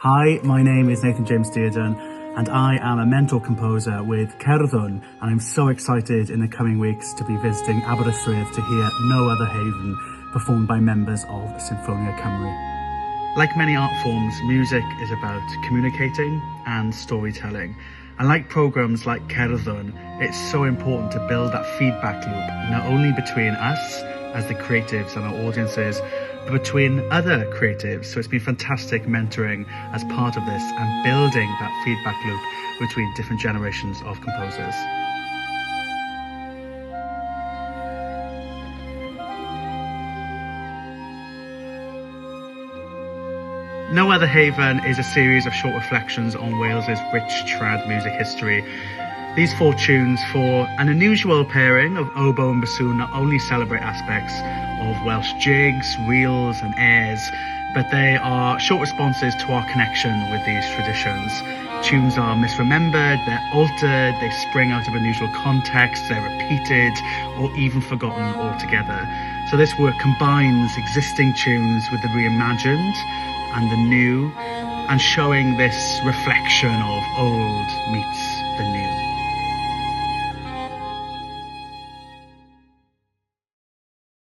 Hi, my name is Nathan James Dearden, and I am a mentor composer with Cerddwn, and I'm so excited in the coming weeks to be visiting Aberystwyth to hear No Other Haven performed by members of Sinfonia Cymru. Like many art forms, music is about communicating and storytelling. And like programmes like Cerddwn, it's so important to build that feedback loop, not only between us as the creatives and our audiences, but between other creatives. So it's been fantastic mentoring as part of this and building that feedback loop between different generations of composers. No Other Haven is a series of short reflections on Wales's rich trad music history. These 4 tunes, for an unusual pairing of oboe and bassoon, not only celebrate aspects of Welsh jigs, reels and airs, but they are short responses to our connection with these traditions. Tunes are misremembered, they're altered, they spring out of unusual contexts, they're repeated or even forgotten altogether. So this work combines existing tunes with the reimagined and the new, and showing this reflection of old